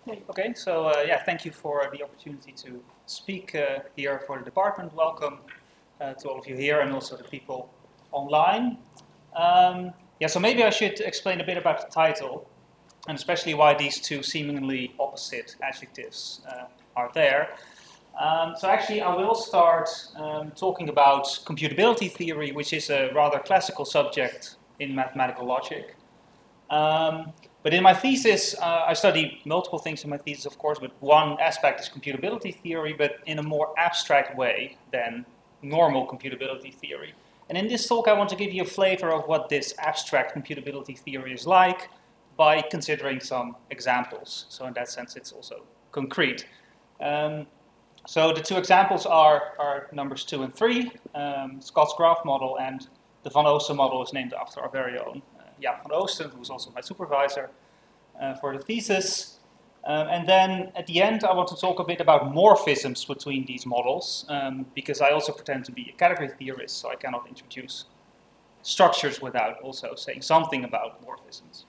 Okay, so yeah, thank you for the opportunity to speak here for the department. Welcome to all of you here and also the people online. Yeah, so maybe I should explain a bit about the title and especially why these two seemingly opposite adjectives are there. So actually I will start talking about computability theory, which is a rather classical subject in mathematical logic. But in my thesis, I study multiple things in my thesis, of course, but one aspect is computability theory, but in a more abstract way than normal computability theory. And in this talk, I want to give you a flavor of what this abstract computability theory is like by considering some examples. So in that sense, it's also concrete. So the two examples are numbers 2 and 3, Scott's graph model, and the Van Oosten model is named after our very own Jaap van Oosten, who's also my supervisor for the thesis. And then at the end, I want to talk a bit about morphisms between these models, because I also pretend to be a category theorist, so I cannot introduce structures without also saying something about morphisms.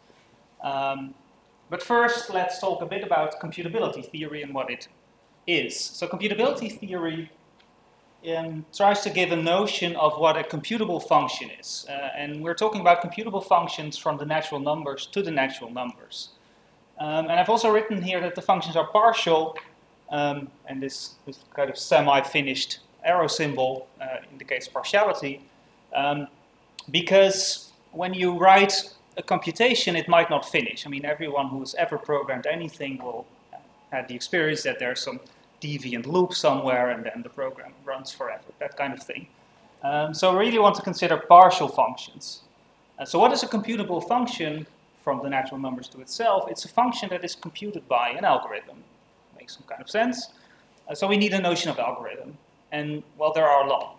But first, let's talk a bit about computability theory and what it is. So computability theory tries to give a notion of what a computable function is. And we're talking about computable functions from the natural numbers to the natural numbers. And I've also written here that the functions are partial, and this kind of semi-finished arrow symbol indicates partiality, because when you write a computation, it might not finish. I mean, everyone who's ever programmed anything will have the experience that there's some deviant loop somewhere and then the program runs forever, that kind of thing. So I really want to consider partial functions. So what is a computable function from the natural numbers to itself? It's a function that is computed by an algorithm. Makes some kind of sense. So we need a notion of algorithm. And well, there are a lot.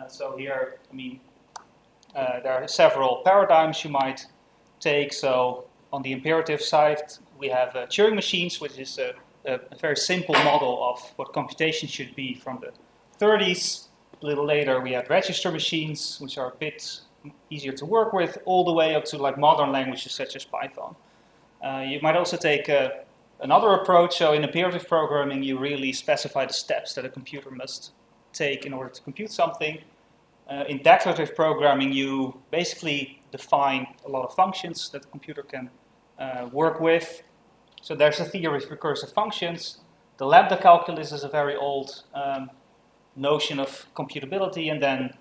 So here, I mean, there are several paradigms you might take. So on the imperative side, we have Turing machines, which is a very simple model of what computation should be from the 30s. A little later, we had register machines, which are a bit easier to work with, all the way up to like modern languages such as Python. You might also take another approach. So in imperative programming, you really specify the steps that a computer must take in order to compute something. In declarative programming, you basically define a lot of functions that the computer can work with. So there's a theory of recursive functions. The lambda calculus is a very old notion of computability, and then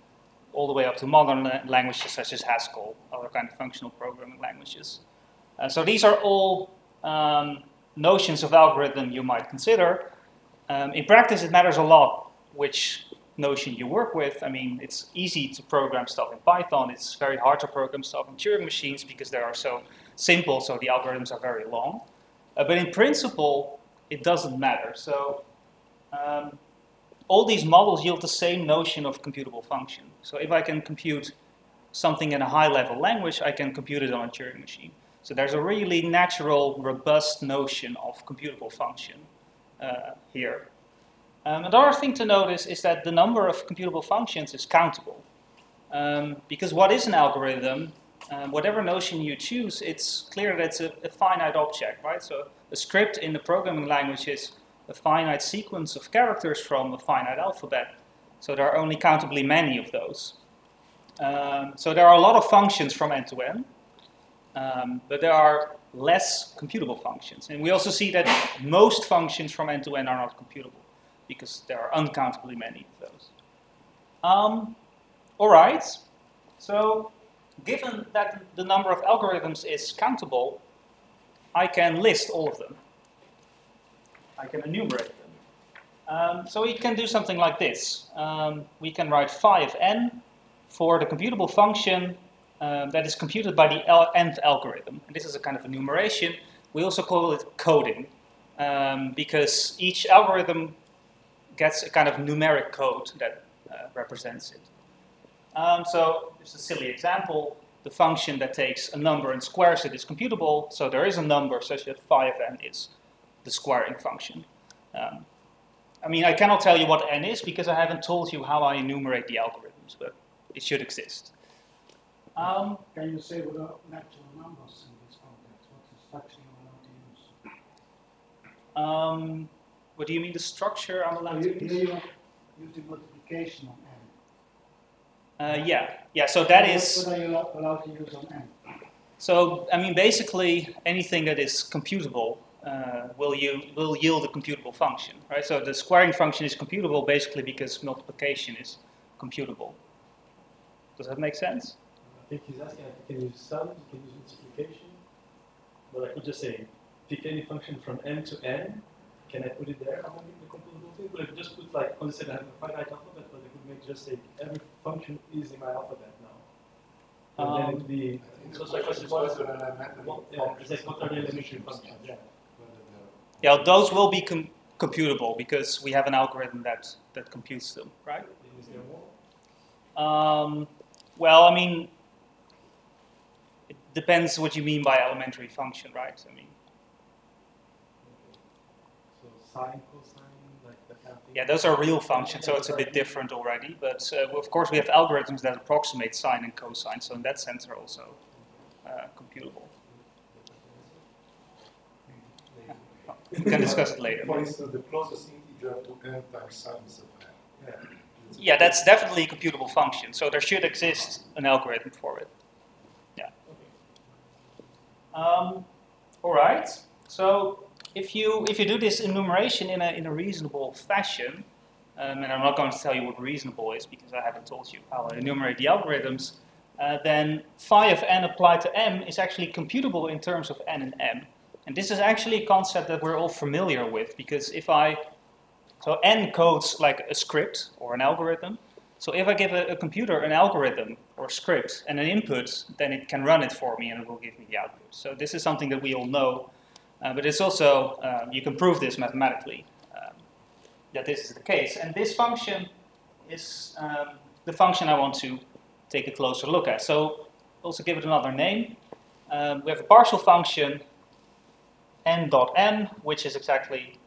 all the way up to modern languages such as Haskell, other kind of functional programming languages. So these are all notions of algorithm you might consider. In practice, it matters a lot which notion you work with. I mean, it's easy to program stuff in Python. It's very hard to program stuff in Turing machines because they are so simple, so the algorithms are very long. But in principle, it doesn't matter. So all these models yield the same notion of computable function. So if I can compute something in a high-level language, I can compute it on a Turing machine. So there's a really natural, robust notion of computable function here. Another thing to notice is that the number of computable functions is countable. Because what is an algorithm? Whatever notion you choose, it's clear that it's a finite object, right? So a script in the programming language is a finite sequence of characters from a finite alphabet. So there are only countably many of those. So there are a lot of functions from end to end, but there are less computable functions. And we also see that most functions from end to end are not computable because there are uncountably many of those. All right, so given that the number of algorithms is countable, I can list all of them. I can enumerate them. So we can do something like this. We can write phi of n for the computable function that is computed by the nth algorithm. And this is a kind of enumeration. We also call it coding, because each algorithm gets a kind of numeric code that represents it. So just a silly example. The function that takes a number and squares it is computable. So there is a number such that phi of n is the squaring function. I mean, I cannot tell you what n is because I haven't told you how I enumerate the algorithms, but it should exist. Can you say what are natural numbers in this context? What instruction you want to use? What do you mean, the structure I'm allowed to use? You use the multiplication on n. Yeah. So that is. What are you allowed to use on n? So I mean, basically, anything that is computable will yield a computable function, right? So the squaring function is computable basically because multiplication is computable. Does that make sense? I think he's asking if you can use sum, you can use multiplication, but I could just say pick any function from n to n. Can I put it there among the computable thing? But I could just put like, on the side I have a finite alphabet, but I could make just say every function is in my alphabet now. And then it'd be so it's like it's what are the elementary functions? Yeah. Yeah, those will be computable because we have an algorithm that computes them, right? Is there more? Well, I mean, it depends what you mean by elementary function, right? I mean, so sine, cosine, like that kind of thing. yeah, those are real functions, so it's a bit different already. But of course, we have algorithms that approximate sine and cosine, so in that sense, they're also computable. We can discuss it later. For instance, the closest integer to n times sines of n. Yeah, that's definitely a computable function. So there should exist an algorithm for it. Yeah. All right. So if you do this enumeration in a reasonable fashion, and I'm not going to tell you what reasonable is because I haven't told you how I enumerate the algorithms, then phi of n applied to m is actually computable in terms of n and m. And this is actually a concept that we're all familiar with because so n codes like a script or an algorithm. So if I give a computer an algorithm or script and an input, then it can run it for me and it will give me the output. So this is something that we all know, but it's also, you can prove this mathematically, that this is the case. And this function is the function I want to take a closer look at. So also give it another name. We have a partial function n dot n, which is exactly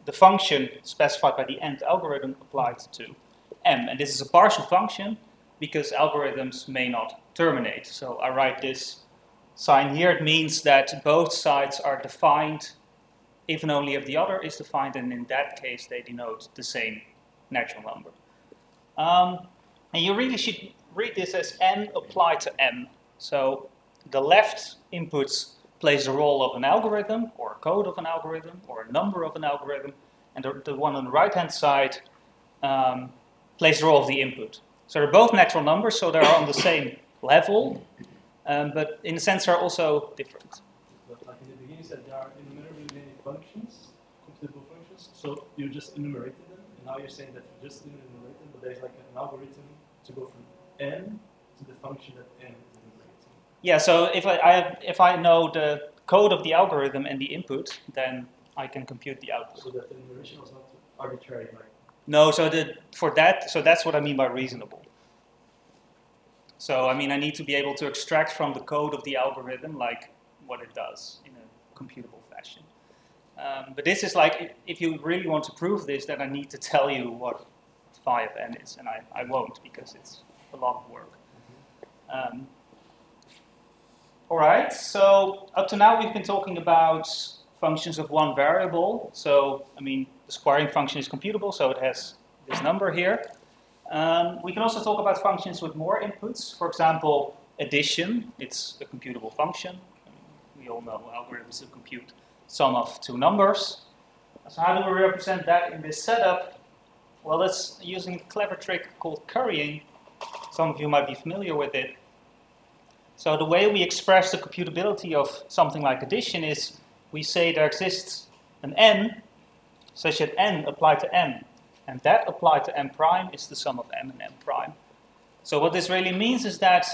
the function specified by the nth algorithm applied to m. And this is a partial function because algorithms may not terminate. So I write this sign here. It means that both sides are defined if and only if the other is defined, and in that case they denote the same natural number. And you really should read this as n applied to m. So the left inputs plays the role of an algorithm, or a code of an algorithm, or a number of an algorithm, and the one on the right-hand side plays the role of the input. So they're both natural numbers, so they're on the same level, but in a sense they're also different. But like in the beginning, you said there are enumerably many functions, computable functions, so you just enumerated them, and now you're saying that you just didn't enumerate them, but there's like an algorithm to go from n to the function that n is enumerating. Yeah, so if I know the code of the algorithm and the input, then I can compute the output. So that the enumeration was not arbitrary, like. No, so that's what I mean by reasonable. So I mean I need to be able to extract from the code of the algorithm like what it does in a computable fashion. But this is like, if you really want to prove this, then I need to tell you what phi of n is, and I won't because it's a lot of work. All right, so up to now we've been talking about functions of one variable. So, I mean, the squaring function is computable, so it has this number here. We can also talk about functions with more inputs. For example, addition, it's a computable function. I mean, we all know algorithms to compute sum of two numbers. So how do we represent that in this setup? Well, that's using a clever trick called currying. Some of you might be familiar with it. So the way we express the computability of something like addition is we say there exists an n such that n applied to m, and that applied to m prime is the sum of m and m prime. So what this really means is that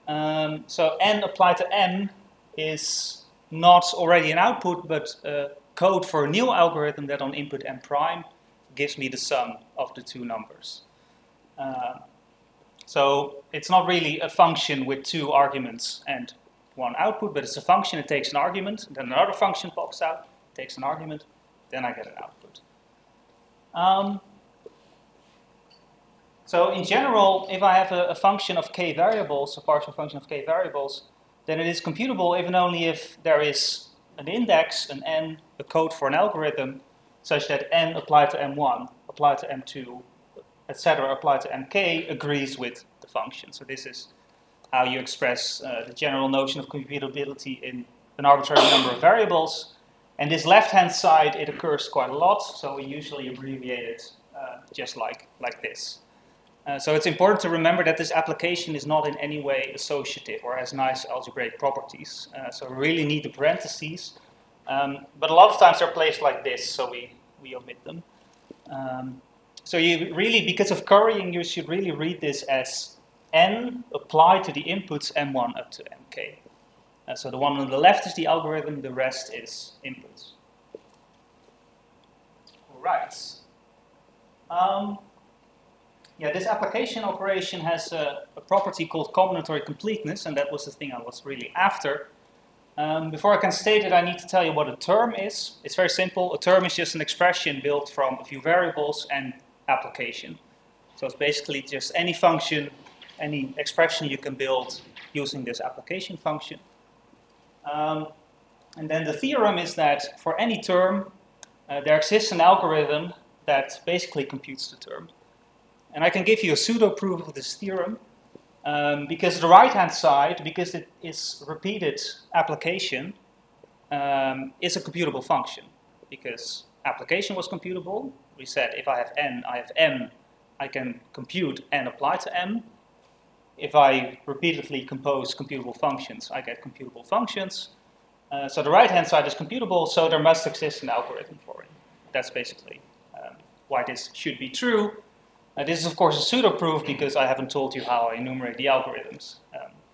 so n applied to m is not already an output, but a code for a new algorithm that on input m prime gives me the sum of the two numbers. So it's not really a function with two arguments and one output, but it's a function. It takes an argument, then another function pops out, takes an argument, then I get an output. So in general, if I have a function of k variables, a partial function of k variables, then it is computable if and only if there is an index, an n, a code for an algorithm, such that n applied to m1, applied to m2, etc., applied to mk agrees with the function. So this is how you express the general notion of computability in an arbitrary number of variables. And this left-hand side, it occurs quite a lot, so we usually abbreviate it just like this. So it's important to remember that this application is not in any way associative or has nice algebraic properties. So we really need the parentheses. But a lot of times they're placed like this, so we omit them. So you really, because of currying, you should really read this as n applied to the inputs m1 up to mk. So the one on the left is the algorithm, the rest is inputs. All right. Yeah, this application operation has a property called combinatory completeness, and that was the thing I was really after. Before I can state it, I need to tell you what a term is. It's very simple. A term is just an expression built from a few variables and application. So it's basically just any function, any expression you can build using this application function. And then the theorem is that for any term, there exists an algorithm that basically computes the term. And I can give you a pseudo-proof of this theorem, because the right-hand side, because it is repeated application, is a computable function. Because application was computable. We said if I have n, I have m, I can compute n apply to m. If I repeatedly compose computable functions, I get computable functions. So the right-hand side is computable, so there must exist an algorithm for it. That's basically why this should be true. This is, of course, a pseudo-proof because I haven't told you how I enumerate the algorithms.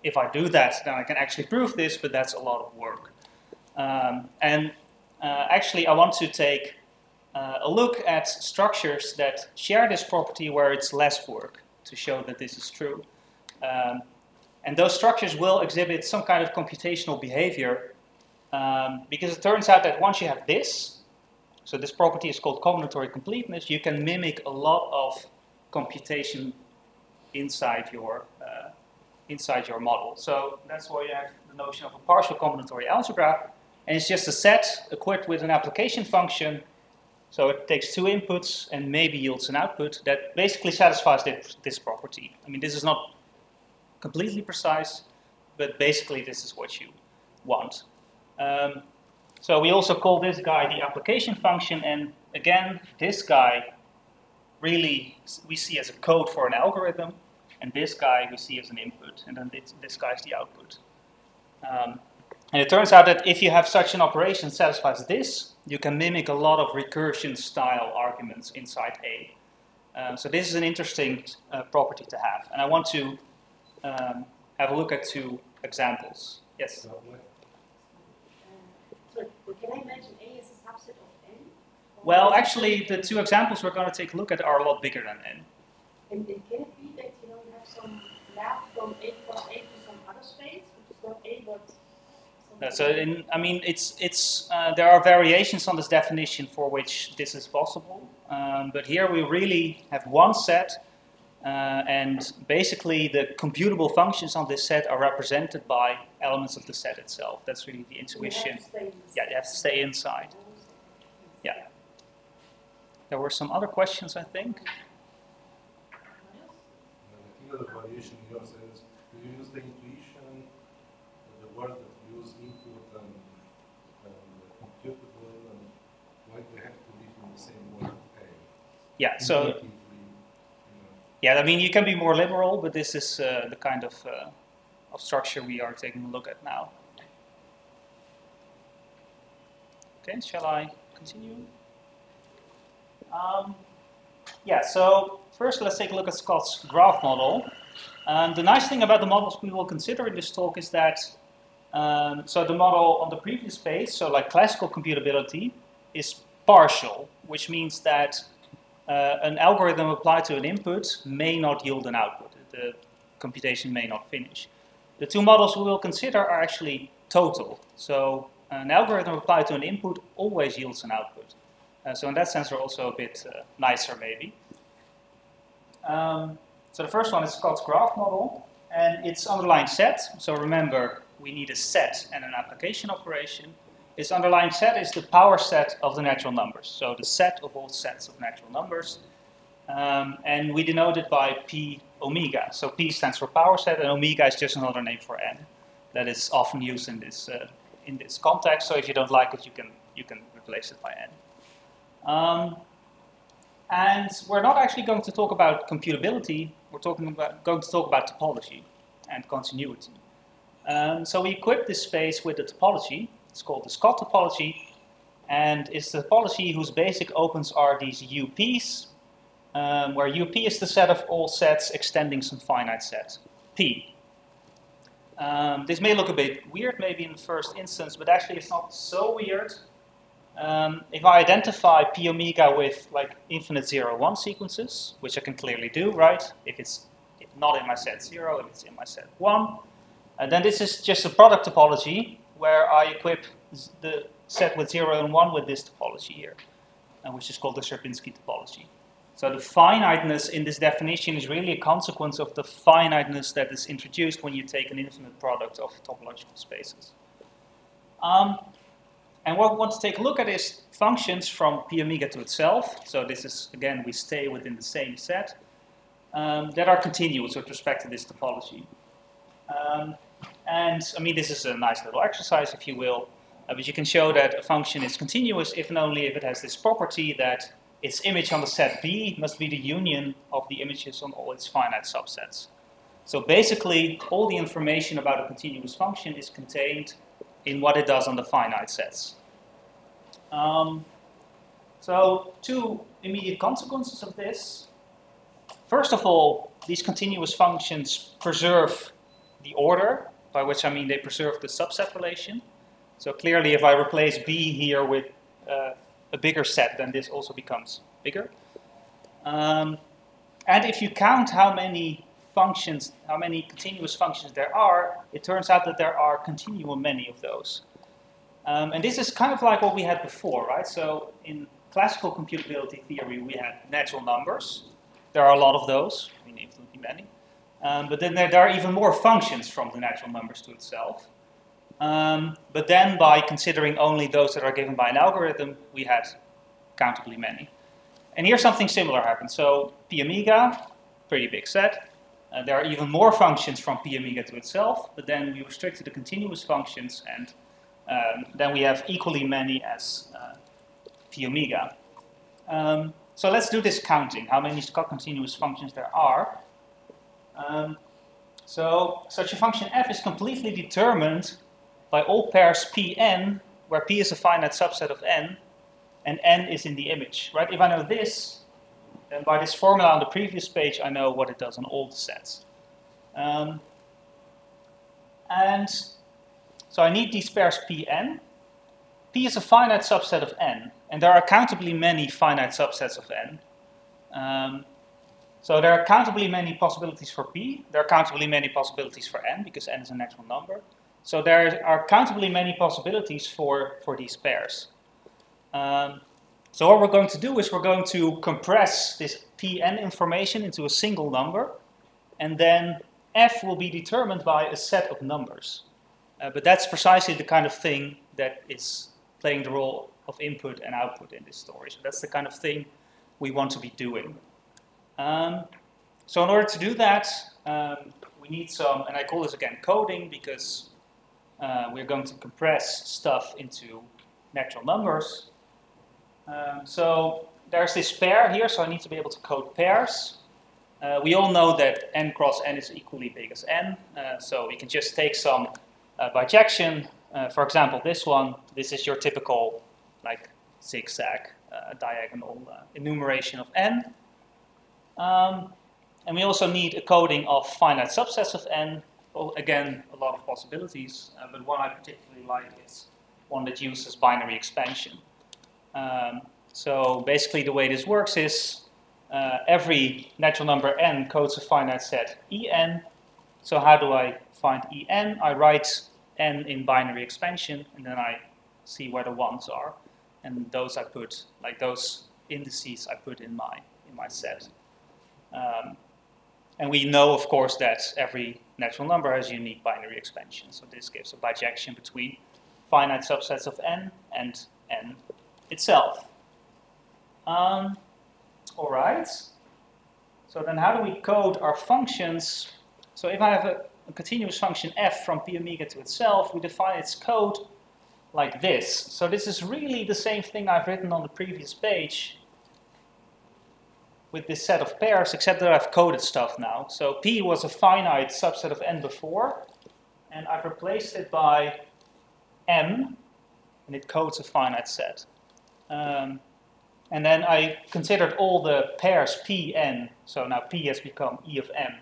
If I do that, then I can actually prove this, but that's a lot of work. Actually, I want to take a look at structures that share this property where it's less work to show that this is true. And those structures will exhibit some kind of computational behavior because it turns out that once you have this, so this property is called combinatory completeness, you can mimic a lot of computation inside your model. So that's why you have the notion of a partial combinatory algebra, and it's just a set equipped with an application function. So it takes two inputs and maybe yields an output that basically satisfies this property. I mean, this is not completely precise, but basically this is what you want. So we also call this guy the application function, and again, this guy really we see as a code for an algorithm, and this guy we see as an input, and then this guy is the output. And it turns out that if you have such an operation that satisfies this, you can mimic a lot of recursion-style arguments inside A. So this is an interesting property to have, and I want to have a look at two examples. Yes? So can I imagine A is a subset of N? Well, actually, the two examples we're going to take a look at are a lot bigger than N. And can it be that you have some map from A plus A to some other space, which is not A but there are variations on this definition for which this is possible, but here we really have one set, and basically the computable functions on this set are represented by elements of the set itself. That's really the intuition. Yeah, you have to stay inside. Yeah. There were some other questions, I think. I think the variation here says you use the intuition, the word that you use input and computable, and why they have to be from the same word. Yeah, so yeah, I mean you can be more liberal, but this is the kind of structure we are taking a look at now. Okay, shall I continue? Yeah, so first let's take a look at Scott's graph model. The nice thing about the models we will consider in this talk is that so the model on the previous page, so like classical computability, is partial, which means that an algorithm applied to an input may not yield an output. The computation may not finish. The two models we will consider are actually total. So an algorithm applied to an input always yields an output. So in that sense, they're also a bit nicer, maybe. So the first one is Scott's graph model, and it's underlying set. So remember, we need a set and an application operation. this underlying set is the power set of the natural numbers. So the set of all sets of natural numbers. And we denote it by P omega. So P stands for power set, and omega is just another name for n. That is often used in this context. So if you don't like it, you can replace it by n. And we're not actually going to talk about computability. We're going to talk about topology and continuity. So we equip this space with a topology. It's called the Scott topology, and it's the topology whose basic opens are these UPs, where UP is the set of all sets extending some finite set, P. This may look a bit weird maybe in the first instance, but actually it's not so weird. If I identify P omega with like infinite 0, 1 sequences, which I can clearly do, right? If it's not in my set 0, if it's in my set 1, then this is just a product topology where I equip the set with 0 and 1 with this topology here, which is called the Sierpinski topology. So the finiteness in this definition is really a consequence of the finiteness that is introduced when you take an infinite product of topological spaces. And what we want to take a look at is functions from P omega to itself. So this is, again, we stay within the same set, that are continuous with respect to this topology. And I mean, this is a nice little exercise, if you will, but you can show that a function is continuous if and only if it has this property that its image on the set B must be the union of the images on all its finite subsets. So basically, all the information about a continuous function is contained in what it does on the finite sets. So two immediate consequences of this. First of all, these continuous functions preserve the order, by which I mean they preserve the subset relation. So clearly if I replace B here with a bigger set, then this also becomes bigger. And if you count how many functions, how many continuous functions there are, it turns out that there are continuum many of those. And this is kind of like what we had before, right? So in classical computability theory, we had natural numbers. There are a lot of those, I mean infinitely many. But then there are even more functions from the natural numbers to itself. But then by considering only those that are given by an algorithm, we had countably many. And here something similar happens. So P omega, pretty big set. There are even more functions from P omega to itself, but then we restrict to the continuous functions, and then we have equally many as P omega. So let's do this counting, how many continuous functions there are. So such a function f is completely determined by all pairs Pn, where P is a finite subset of n, and n is in the image, right? If I know this, then by this formula on the previous page, I know what it does on all the sets. And so I need these pairs Pn. P is a finite subset of n, and there are countably many finite subsets of n. So there are countably many possibilities for P. There are countably many possibilities for n, because n is a natural number. So there are countably many possibilities for these pairs. So what we're going to do is we're going to compress this Pn information into a single number, and then f will be determined by a set of numbers. But that's precisely the kind of thing that is playing the role of input and output in this story. So that's the kind of thing we want to be doing. So in order to do that, we need some, and I call this again coding, because we're going to compress stuff into natural numbers. So there's this pair here, so I need to be able to code pairs. We all know that n cross n is equally big as n, so we can just take some bijection. For example, this one, this is your typical like zigzag diagonal enumeration of n. And we also need a coding of finite subsets of n. Well, again, a lot of possibilities, but one I particularly like is one that uses binary expansion. So basically the way this works is every natural number n codes a finite set En. So how do I find En? I write n in binary expansion, and then I see where the ones are. And those I put, like those indices I put in my set. And we know, of course, that every natural number has unique binary expansion. So this gives a bijection between finite subsets of n and n itself. All right. So then how do we code our functions? So if I have a continuous function f from p omega to itself, we define its code like this. So this is really the same thing I've written on the previous page with this set of pairs, except that I've coded stuff now. So p was a finite subset of n before, and I've replaced it by m, and it codes a finite set. And then I considered all the pairs p, n, so now p has become e of m,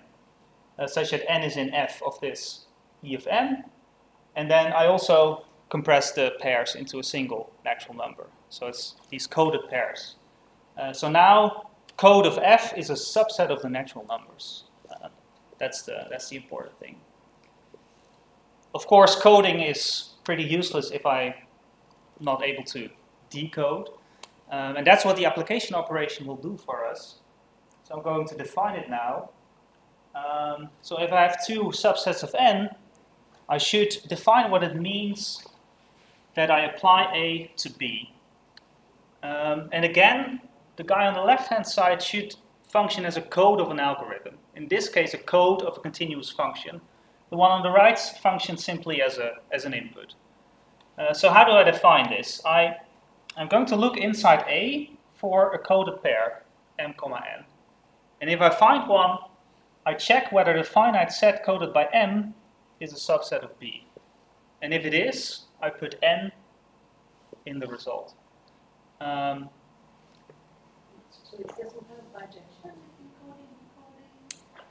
such that n is in f of this e of m. And then I also compressed the pairs into a single natural number. So it's these coded pairs. So now code of f is a subset of the natural numbers. That's the important thing. Of course, coding is pretty useless if I'm not able to decode. And that's what the application operation will do for us. So I'm going to define it now. So if I have two subsets of n, I should define what it means that I apply A to B. And again, the guy on the left-hand side should function as a code of an algorithm. In this case, a code of a continuous function. The one on the right functions simply as an input. So how do I define this? I'm going to look inside A for a coded pair, m, n. And if I find one, I check whether the finite set coded by m is a subset of B. And if it is, I put n in the result. So it doesn't have bijection encoding?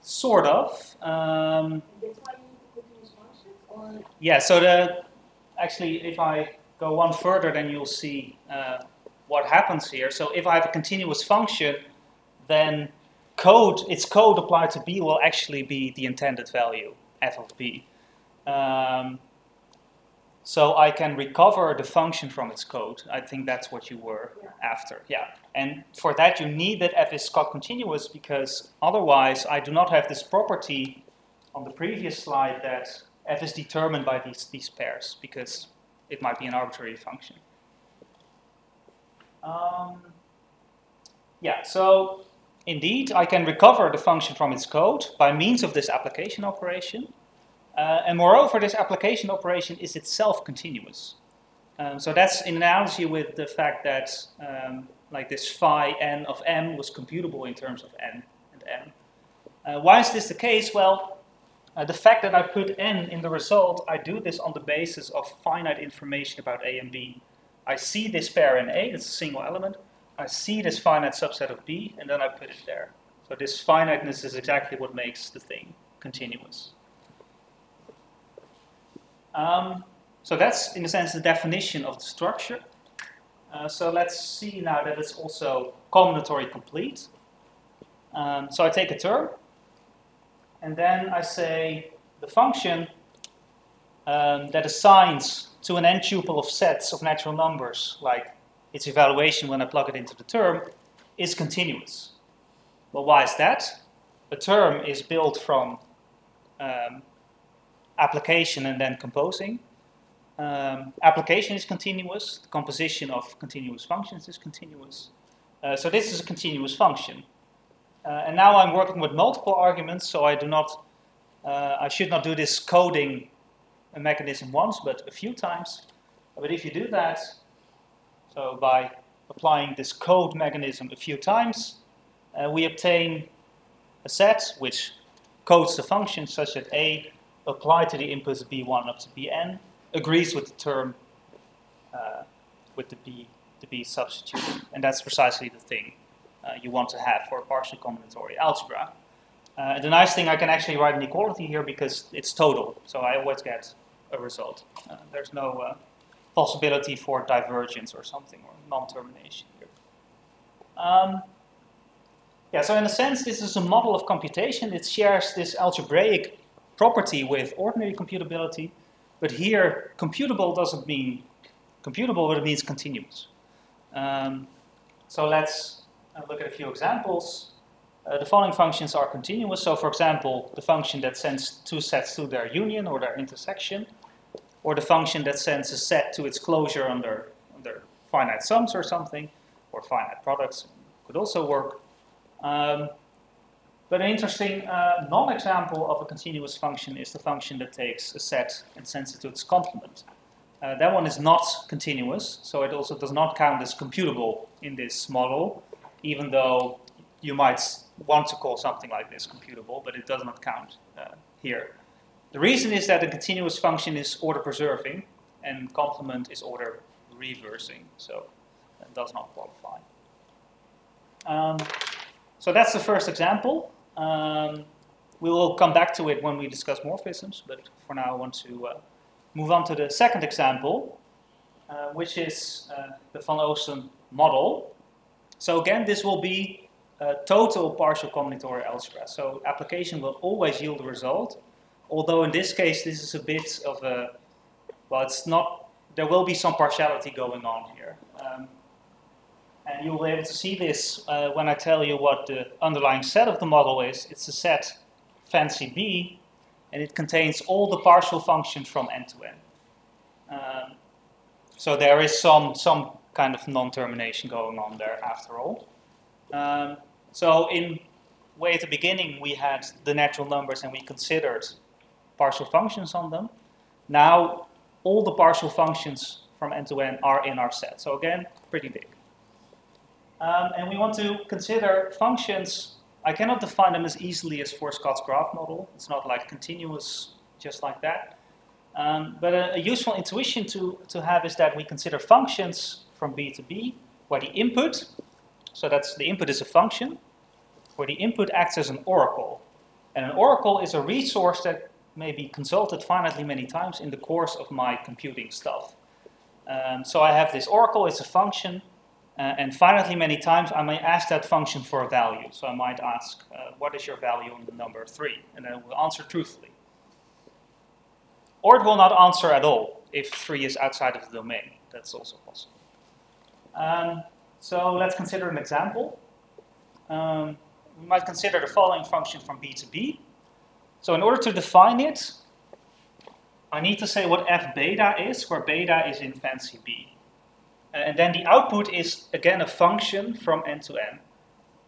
Sort of. That's why you need the continuous functions? Or Yeah, so actually, if I go one further, then you'll see what happens here. So if I have a continuous function, then its code applied to B will actually be the intended value, f of B. So I can recover the function from its code. I think that's what you were after. Yeah. And for that, you need that f is continuous, because otherwise I do not have this property on the previous slide that f is determined by these pairs, because it might be an arbitrary function. Yeah, so indeed, I can recover the function from its code by means of this application operation. And moreover, this application operation is itself continuous. So that's in analogy with the fact that like this phi n of m was computable in terms of n and m. Why is this the case? Well, the fact that I put n in the result, I do this on the basis of finite information about A and B. I see this pair in A, it's a single element. I see this finite subset of B, and then I put it there. So this finiteness is exactly what makes the thing continuous. So that's, in a sense, the definition of the structure. So let's see now that it's also combinatory complete. So I take a term, and then I say the function that assigns to an n-tuple of sets of natural numbers, like its evaluation when I plug it into the term, is continuous. Well, why is that? A term is built from application and then composing. Application is continuous. The composition of continuous functions is continuous. So this is a continuous function. And now I'm working with multiple arguments, so I should not do this coding mechanism once, but a few times. But if you do that, so by applying this code mechanism a few times, we obtain a set which codes the function such that A applied to the inputs B1 up to Bn agrees with the term with the B substituted. And that's precisely the thing you want to have for a partial combinatorial algebra. The nice thing, I can actually write an equality here because it's total, so I always get a result. There's no possibility for divergence or something, or non-termination here. Yeah, so in a sense, this is a model of computation. It shares this algebraic property with ordinary computability, but here, computable doesn't mean computable, but it means continuous. So let's look at a few examples. The following functions are continuous. So for example, the function that sends two sets to their union or their intersection. or the function that sends a set to its closure under finite sums or something, or finite products could also work. But an interesting non-example of a continuous function is the function that takes a set and sends it to its complement. That one is not continuous, so it also does not count as computable in this model, even though you might want to call something like this computable, but it does not count here. The reason is that a continuous function is order preserving, and complement is order reversing, so that does not qualify. So that's the first example. We will come back to it when we discuss morphisms, but for now I want to move on to the second example, which is the Van Oosten model. So again, this will be total partial combinatorial algebra. So application will always yield a result, although in this case this is a bit of a, well, it's not, there will be some partiality going on here. And you'll be able to see this when I tell you what the underlying set of the model is. It's a set fancy B, and it contains all the partial functions from n to n. So there is some kind of non-termination going on there after all. So way at the beginning we had the natural numbers and we considered partial functions on them. Now all the partial functions from n to n are in our set. So again, pretty big. And we want to consider functions. I cannot define them as easily as for Scott's graph model. It's not like continuous, just like that. But a useful intuition to have is that we consider functions from B to B, where the input, so that's the input is a function, where the input acts as an oracle. And an oracle is a resource that may be consulted finitely many times in the course of my computing stuff. So I have this oracle, it's a function, and finitely many times I may ask that function for a value. So I might ask, what is your value on the number 3? And then it will answer truthfully. Or it will not answer at all if 3 is outside of the domain. That's also possible. So let's consider an example. We might consider the following function from B to B. So in order to define it, I need to say what f beta is, where beta is in fancy B. And then the output is, again, a function from n to n.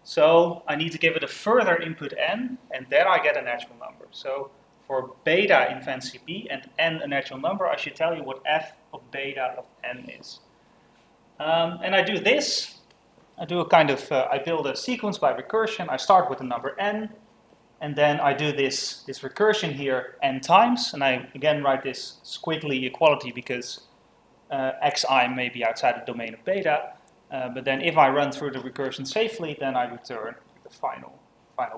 So I need to give it a further input n, and then I get a natural number. So for beta in fancy B and n a natural number, I should tell you what f of beta of n is. And I do this. I do a kind of, I build a sequence by recursion. I start with the number n, and then I do this recursion here n times. And I, again, write this squiggly equality because xi may be outside the domain of beta. But then if I run through the recursion safely, then I return the final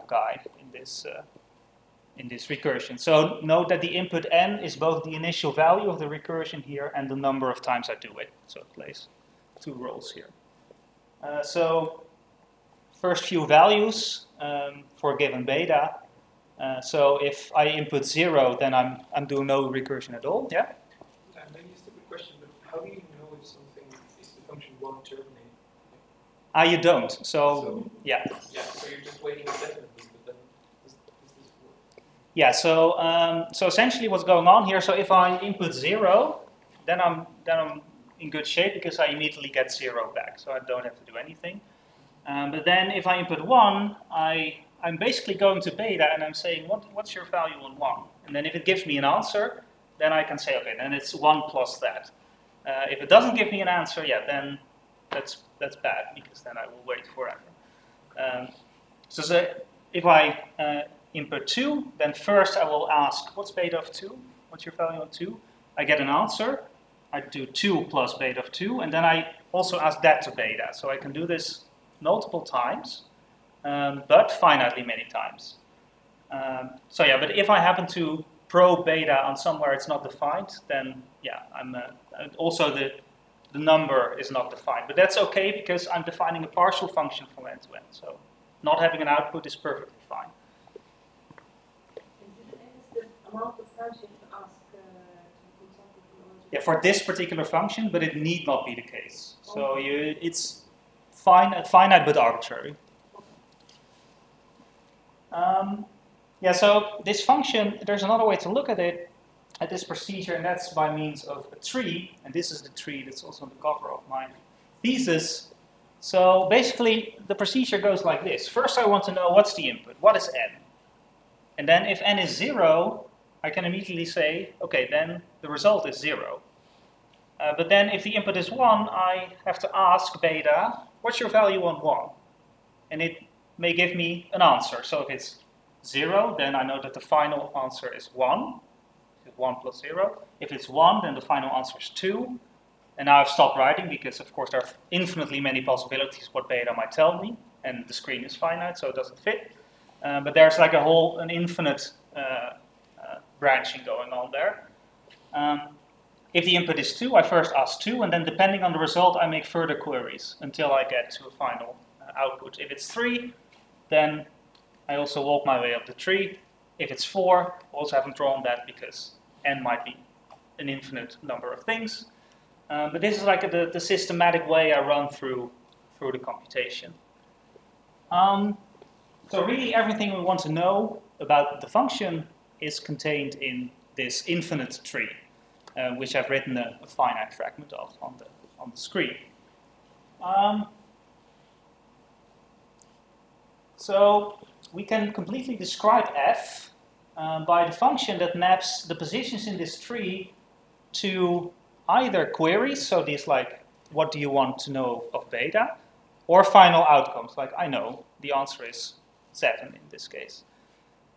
guy in this recursion. So note that the input n is both the initial value of the recursion here and the number of times I do it. So it plays 2 roles here. So first few values for a given beta. So if I input 0, then I'm doing no recursion at all. Yeah? Maybe a stupid question, but how do you know if something is the function won't terminate? You don't. So yeah. Yeah, so you're just waiting indefinitely, but then does this work? Yeah, so essentially what's going on here, so if I input 0, then I'm in good shape because I immediately get 0 back, so I don't have to do anything. But then if I input 1, I'm basically going to beta and I'm saying, what's your value on 1? And then if it gives me an answer, then I can say, okay, then it's 1 plus that. If it doesn't give me an answer, yeah, then that's bad, because then I will wait forever. So if I input 2, then first I will ask, what's beta of 2? What's your value on 2? I get an answer. I do 2 plus beta of 2, and then I also ask that to beta. So I can do this multiple times, but finitely many times. So yeah, but if I happen to probe beta on somewhere it's not defined, then yeah, also the number is not defined. But that's okay because I'm defining a partial function from n to n. So not having an output is perfectly fine. Is the amount of times you have to ask to put something in order to... Yeah, for this particular function, but it need not be the case. So it's finite but arbitrary. Yeah, so this function, there's another way to look at it. at this procedure, and that's by means of a tree, and this is the tree that's also on the cover of my thesis. So basically, the procedure goes like this. First, I want to know what's the input, what is n? And then if n is 0, I can immediately say, okay, then the result is 0. But then if the input is 1, I have to ask beta, what's your value on 1? And it may give me an answer. So if it's 0, then I know that the final answer is 1. 1 plus 0. If it's 1, then the final answer is 2. And now I've stopped writing because, of course, there are infinitely many possibilities what beta might tell me. And the screen is finite, so it doesn't fit. But there's like an infinite branching going on there. If the input is 2, I first ask 2, and then depending on the result, I make further queries until I get to a final output. If it's 3, then I also walk my way up the tree. If it's 4, I also haven't drawn that because n might be an infinite number of things. But this is like the systematic way I run through the computation. So really everything we want to know about the function is contained in this infinite tree, which I've written a finite fragment of on the screen. So we can completely describe f by the function that maps the positions in this tree to either queries, so these like, what do you want to know of beta, or final outcomes, like I know the answer is 7 in this case.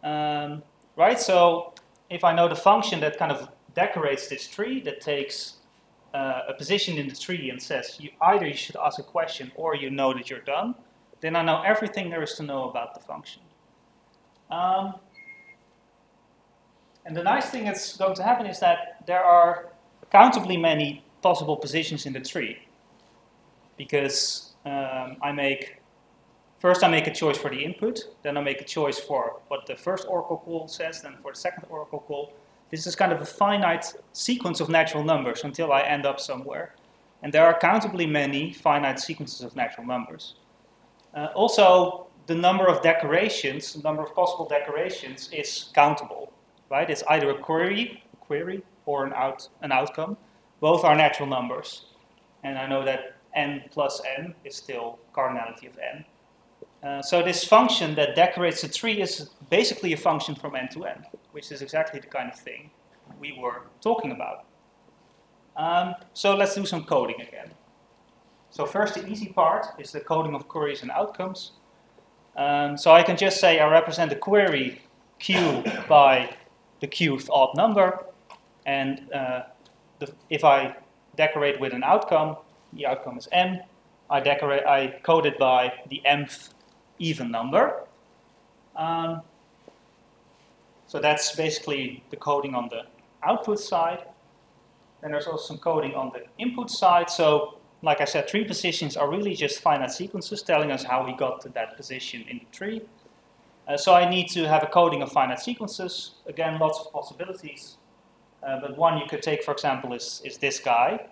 Right, so if I know the function that kind of decorates this tree, that takes a position in the tree and says either you should ask a question or you know that you're done, then I know everything there is to know about the function. And the nice thing that's going to happen is that there are countably many possible positions in the tree, because first I make a choice for the input, then I make a choice for what the first oracle call says, then for the second oracle call. This is kind of a finite sequence of natural numbers until I end up somewhere. And there are countably many finite sequences of natural numbers. Also, the number of decorations, the number of possible decorations is countable, right? It's either a query or an outcome. Both are natural numbers. And I know that n plus n is still cardinality of n. So this function that decorates the tree is basically a function from n to n, which is exactly the kind of thing we were talking about. So let's do some coding again. So first, the easy part is the coding of queries and outcomes. So I can just say I represent the query q by the qth odd number, and if I decorate with an outcome, the outcome is m. I code it by the mth even number. So that's basically the coding on the output side. Then there's also some coding on the input side. So, like I said, tree positions are really just finite sequences telling us how we got to that position in the tree. So I need to have a coding of finite sequences. Again, lots of possibilities. But one you could take, for example, is this guy.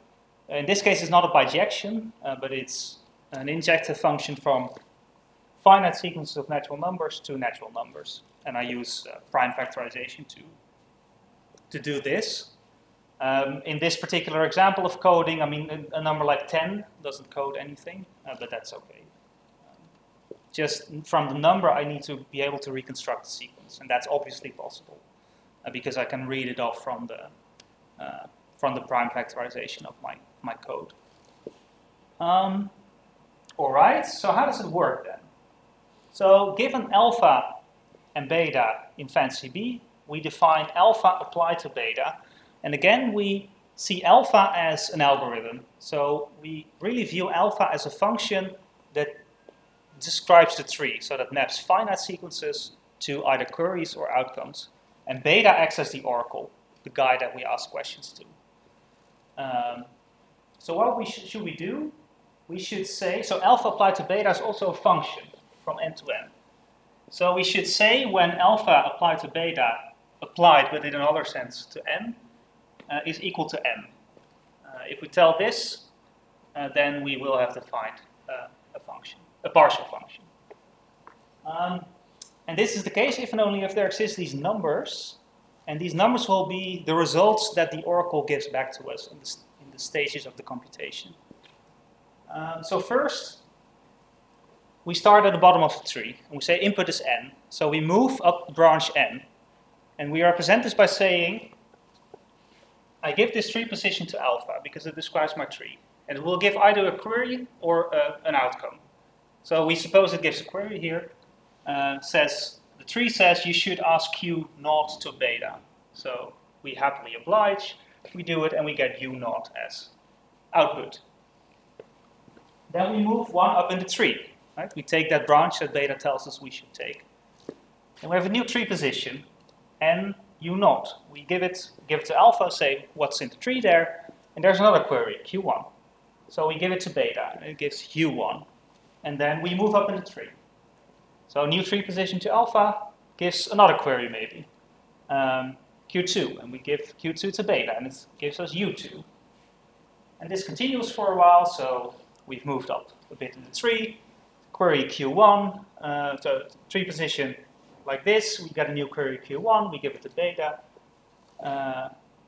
In this case, it's not a bijection, but it's an injective function from finite sequences of natural numbers to natural numbers. And I use prime factorization to do this. In this particular example of coding, I mean, a number like 10 doesn't code anything, but that's okay. Just from the number, I need to be able to reconstruct the sequence, and that's obviously possible because I can read it off from the prime factorization of my code. All right, so how does it work then? So given alpha and beta in fancy B, we define alpha applied to beta. And again, we see alpha as an algorithm. So we really view alpha as a function that describes the tree, so that maps finite sequences to either queries or outcomes. And beta acts as the oracle, the guy that we ask questions to. So what should we do? We should say, so alpha applied to beta is also a function from n to n. So we should say when alpha applied to beta applied, but in another sense to n, is equal to m. If we tell this, then we will have defined a function, a partial function. And this is the case if and only if there exist these numbers, And these numbers will be the results that the oracle gives back to us in the stages of the computation. So first, we start at the bottom of the tree, and we say input is n. So we move up branch n, and we represent this by saying, I give this tree position to alpha, because it describes my tree. And it will give either a query or an outcome. So we suppose it gives a query here, the tree says you should ask q naught to beta. So we happily oblige, we do it, and we get u naught as output. Then we move one up in the tree. Right? We take that branch that beta tells us we should take. And we have a new tree position, n u naught. We give it to alpha, say what's in the tree there, and there's another query, q1. So we give it to beta, and it gives u1. And then we move up in the tree. So new tree position to alpha gives another query maybe, q2, and we give q2 to beta, and it gives us u2. And this continues for a while, so we've moved up a bit in the tree, query q1, so tree position like this, we get a new query q1, we give it to beta,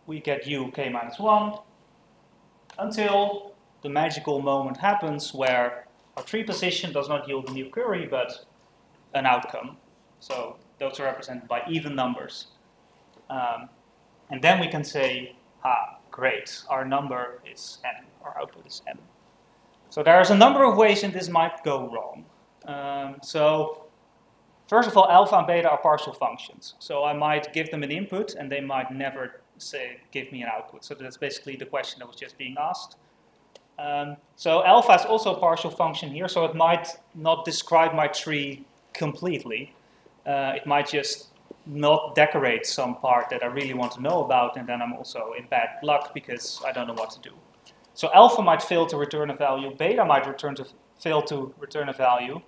we get u k minus 1, until the magical moment happens where our tree position does not yield a new query, but an outcome. So those are represented by even numbers. And then we can say, great, our number is n, our output is n. So there's a number of ways in this might go wrong. So first of all, alpha and beta are partial functions. So I might give them an input, and they might never give me an output. So that's basically the question that was just being asked. So alpha is also a partial function here, so it might not describe my tree completely. It might just not decorate some part that I really want to know about, and then I'm also in bad luck because I don't know what to do. So alpha might fail to return a value, beta might fail to return a value,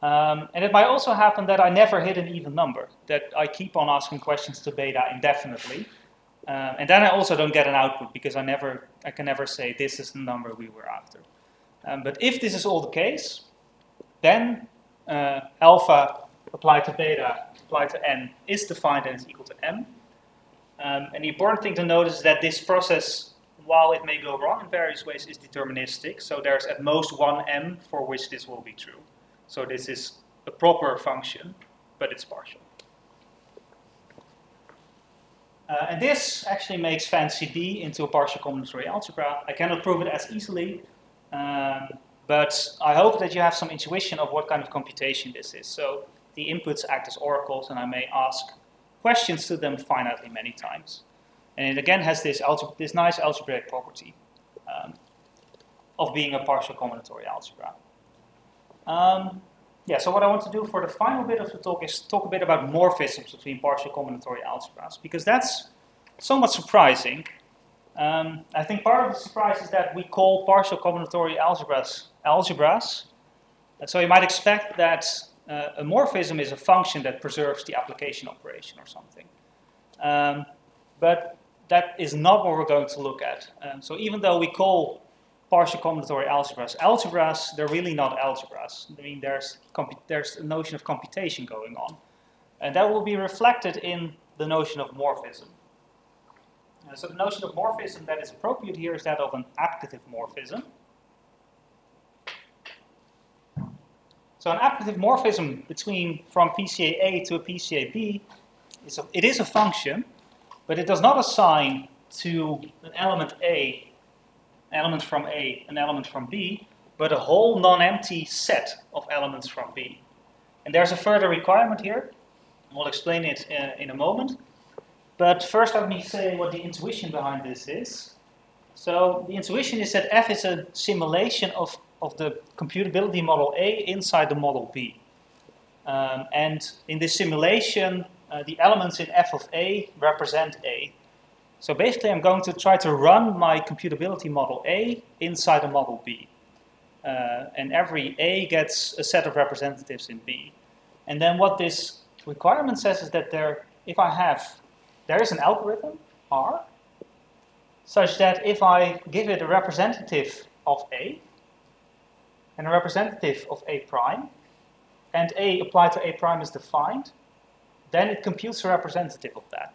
and it might also happen that I never hit an even number, that I keep on asking questions to beta indefinitely. And then I also don't get an output because I can never say this is the number we were after. But if this is all the case, then alpha applied to beta applied to n is defined and is equal to m. And the important thing to notice is that this process, while it may go wrong in various ways, is deterministic. So there's at most one m for which this will be true. So this is a proper function, but it's partial. And this actually makes fancy B into a partial combinatorial algebra. I cannot prove it as easily, but I hope that you have some intuition of what kind of computation this is. So the inputs act as oracles, and I may ask questions to them finitely many times. And it again has this nice algebraic property of being a partial combinatorial algebra. Yeah, so what I want to do for the final bit of the talk is talk a bit about morphisms between partial combinatorial algebras, because that's somewhat surprising. I think part of the surprise is that we call partial combinatorial algebras. So you might expect that a morphism is a function that preserves the application operation or something. But that is not what we're going to look at. So even though we call partial combinatorial algebras, they're really not algebras. I mean, there's a notion of computation going on. And that will be reflected in the notion of morphism. So the notion of morphism that is appropriate here is that of an applicative morphism. So an applicative morphism from PCA A to a PCA B, it is a function, but it does not assign to an element A, an element from A, an element from B, but a whole non-empty set of elements from B. And there's a further requirement here. We'll explain it in a moment. But first let me say what the intuition behind this is. So the intuition is that F is a simulation of the computability model A inside the model B. And in this simulation, the elements in F of A represent A. So basically I'm going to try to run my computability model A inside a model B. And every A gets a set of representatives in B. And then what this requirement says is that there is an algorithm, R, such that if I give it a representative of A, and a representative of A prime, and A applied to A prime is defined, then it computes a representative of that.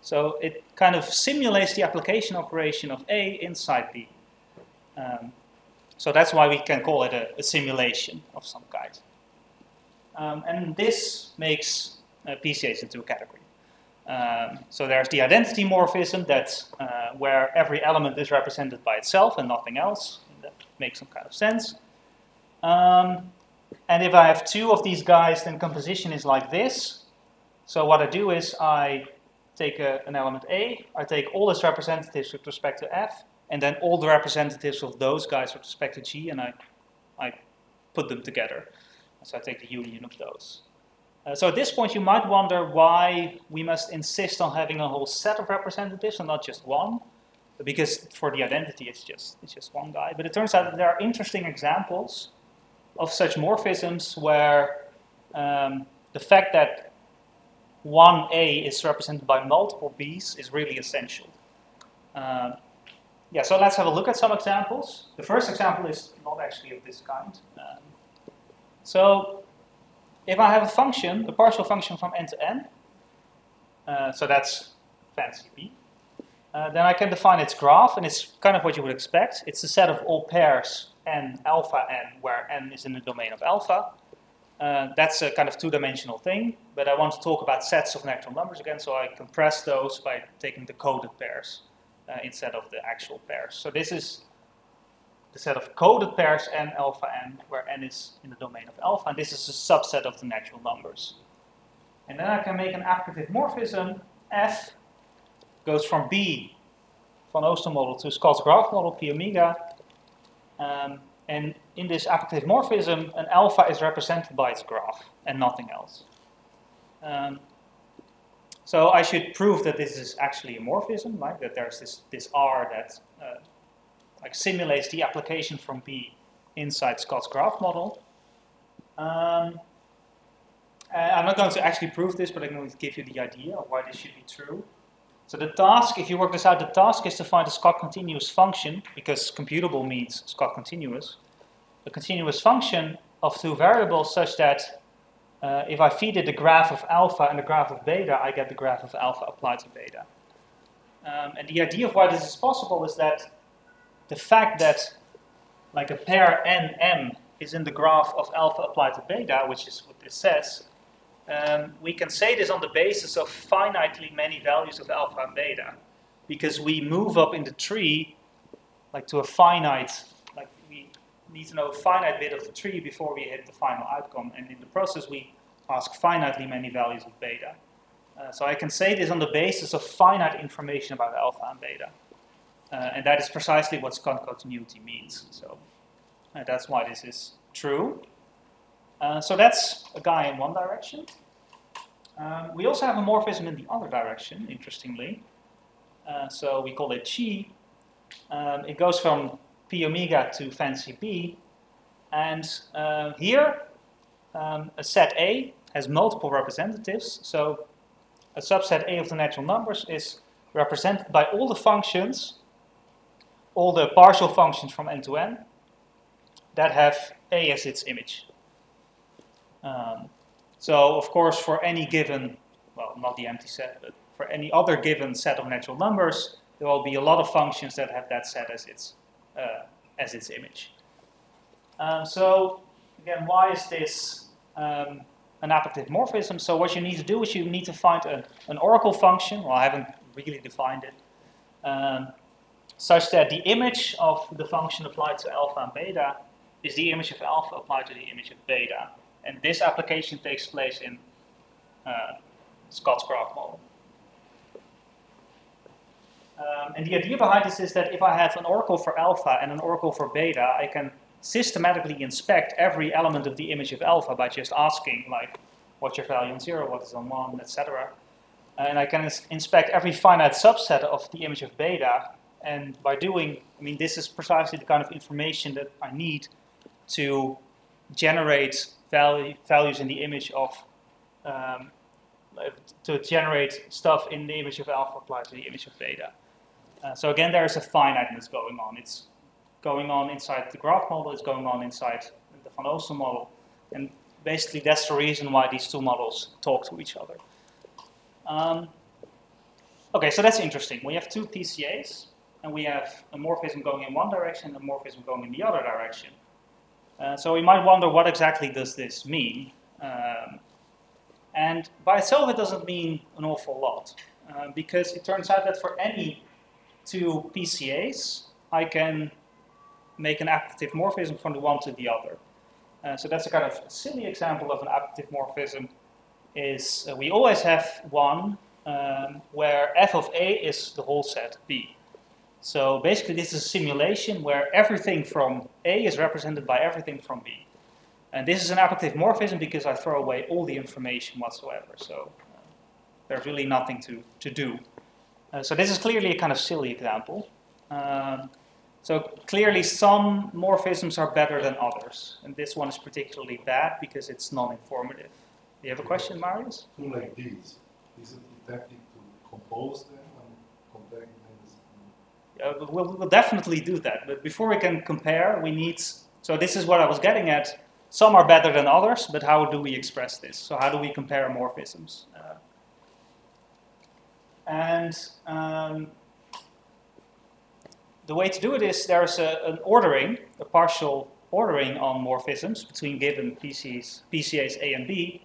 So it kind of simulates the application operation of A inside B. So that's why we can call it a simulation of some kind. And this makes PCAs into a category. So there's the identity morphism, that's where every element is represented by itself and nothing else. That makes some kind of sense. And if I have two of these guys, then composition is like this. So what I do is I take an element A, I take all its representatives with respect to F, and then all the representatives of those guys with respect to G, and I put them together. So I take the union of those. So at this point you might wonder why we must insist on having a whole set of representatives and not just one, because for the identity it's just one guy. But it turns out that there are interesting examples of such morphisms where the fact that one A is represented by multiple B's is really essential. Yeah, so let's have a look at some examples. The first example is not actually of this kind. So if I have a function, a partial function from n to n, so that's fancy B, then I can define its graph, and it's kind of what you would expect. It's a set of all pairs n alpha n, where n is in the domain of alpha. That's a kind of two-dimensional thing, but I want to talk about sets of natural numbers again, so I compress those by taking the coded pairs instead of the actual pairs. So this is the set of coded pairs n alpha n, where n is in the domain of alpha, and this is a subset of the natural numbers. And then I can make an applicative morphism. F goes from B, Van Oosten model, to Scott's graph model, P omega. And in this applicative morphism, an alpha is represented by its graph and nothing else. So I should prove that this is actually a morphism, right? That there's this R that like simulates the application from B inside Scott's graph model. I'm not going to actually prove this, but I'm going to give you the idea of why this should be true. So the task, if you work this out, the task is to find a Scott continuous function, because computable means Scott continuous. A continuous function of two variables such that if I feed it the graph of alpha and the graph of beta, I get the graph of alpha applied to beta. And the idea of why this is possible is that the fact that like a pair nm is in the graph of alpha applied to beta, which is what this says, we can say this on the basis of finitely many values of alpha and beta, because we move up in the tree like to a finite, like we need to know a finite bit of the tree before we hit the final outcome, and in the process we ask finitely many values of beta. So I can say this on the basis of finite information about alpha and beta. And that is precisely what Scott continuity means. So that's why this is true. So that's a guy in one direction. We also have a morphism in the other direction, interestingly. So we call it G. It goes from P omega to fancy B. And here, a set A has multiple representatives. So a subset A of the natural numbers is represented by all the functions, all the partial functions from n to n, that have A as its image. So, of course, for any given, well, not the empty set, but for any other given set of natural numbers, there will be a lot of functions that have that set as its image. So, again, why is this an applicative morphism? So what you need to do is you need to find an oracle function, well, I haven't really defined it, such that the image of the function applied to alpha and beta is the image of alpha applied to the image of beta. And this application takes place in Scott's graph model. And the idea behind this is that if I have an oracle for alpha and an oracle for beta, I can systematically inspect every element of the image of alpha by just asking, like, what's your value on 0, what is on 1, etc. And I can inspect every finite subset of the image of beta. And by doing, I mean, this is precisely the kind of information that I need to generate values in the image of, to generate stuff in the image of alpha applied to the image of beta. So again, there is a finiteness going on. It's going on inside the graph model, it's going on inside the Van Oosten model. And basically that's the reason why these two models talk to each other. Okay, so that's interesting. We have two PCAs, and we have a morphism going in one direction and a morphism going in the other direction. So we might wonder, what exactly does this mean? And by itself, it doesn't mean an awful lot, because it turns out that for any two PCAs, I can make an applicative morphism from the one to the other. So that's a kind of silly example of an applicative morphism. Is we always have one where f of A is the whole set B. So basically, this is a simulation where everything from A is represented by everything from B. And this is an applicative morphism because I throw away all the information whatsoever. So there's really nothing to do. So this is clearly a kind of silly example. So clearly some morphisms are better than others. And this one is particularly bad because it's non-informative. Do you have a question, Marius? Two like these, is it effective to compose them and comparing them? We'll definitely do that. But before we can compare, we need... So this is what I was getting at. Some are better than others, but how do we express this? So how do we compare morphisms? The way to do it is there's an ordering, a partial ordering on morphisms between given PCAs A and B.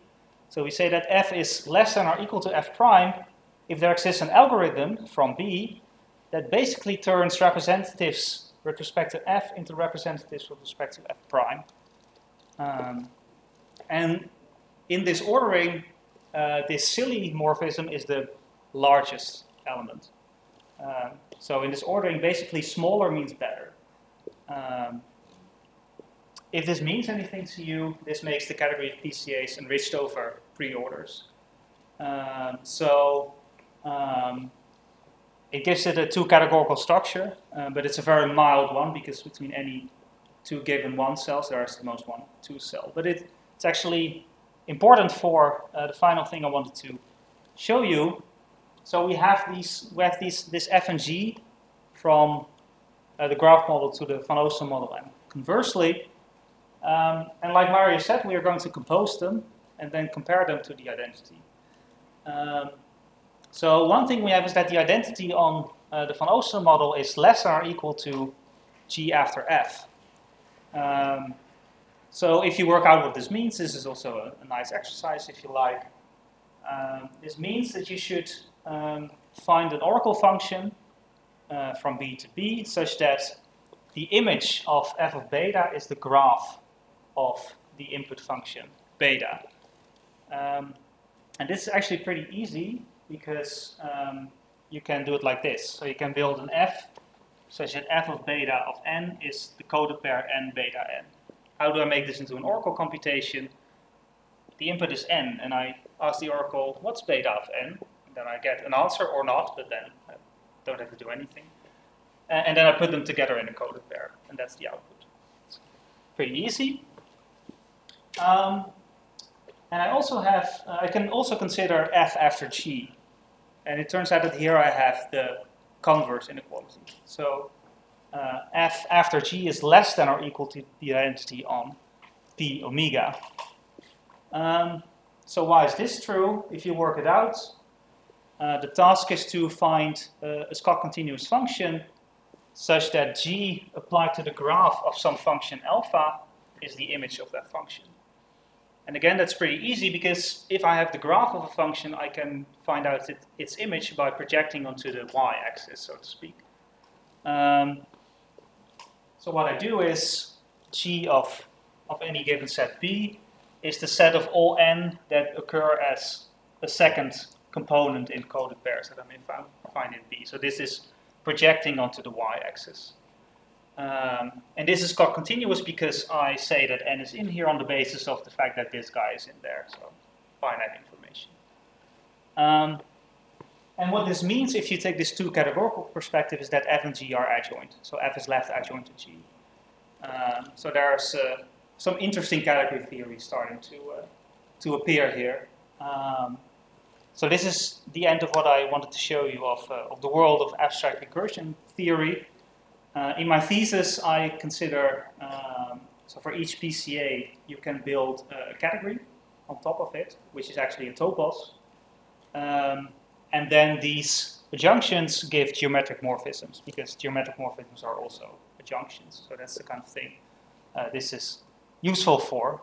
So we say that f is less than or equal to f prime if there exists an algorithm from B that basically turns representatives with respect to f into representatives with respect to f prime. And in this ordering, this silly morphism is the largest element. So in this ordering, basically smaller means better. If this means anything to you, this makes the category of PCAs enriched over pre-orders. It gives it a two-categorical structure, but it's a very mild one because between any two given one cells, there is the most one, two cell. But it's actually important for the final thing I wanted to show you. So we have this F and G from the graph model to the Van Oosten model, and conversely, and like Mario said, we are going to compose them and then compare them to the identity. So one thing we have is that the identity on the Van Oosten model is less than or equal to G after F. So if you work out what this means, this is also a nice exercise if you like. This means that you should find an oracle function from B to B such that the image of f of beta is the graph of the input function beta. And this is actually pretty easy because you can do it like this. So you can build an f such that f of beta of n is the coded pair n beta n. How do I make this into an oracle computation? The input is n, and I ask the oracle, what's beta of n? And then I get an answer or not, but then I don't have to do anything. And then I put them together in a coded pair, and that's the output. It's pretty easy. And I also have, I can also consider f after g. And it turns out that here I have the converse inequality. So f after g is less than or equal to the identity on p omega. So why is this true? If you work it out, the task is to find a Scott continuous function such that g applied to the graph of some function alpha is the image of that function. And again, that's pretty easy because if I have the graph of a function, I can find out its image by projecting onto the y-axis, so to speak. So what I do is g of any given set B is the set of all n that occur as a second component in coded pairs that I may find in B. So this is projecting onto the y-axis. And this is Scott continuous because I say that n is in here on the basis of the fact that this guy is in there, so finite information. And what this means, if you take this two-categorical perspective, is that f and g are adjoint. So f is left adjoint to g. So there's some interesting category theory starting to appear here. So this is the end of what I wanted to show you of the world of abstract recursion theory. In my thesis, I consider, so for each PCA, you can build a category on top of it, which is actually a topos. And then these Adjunctions give geometric morphisms, because geometric morphisms are also adjunctions. So that's the kind of thing this is useful for.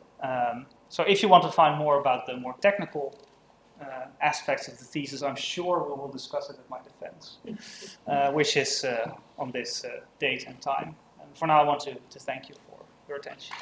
So if you want to find more about the more technical aspects of the thesis, I'm sure we will discuss it at my defense, which is on this date and time. And for now, I want to thank you for your attention.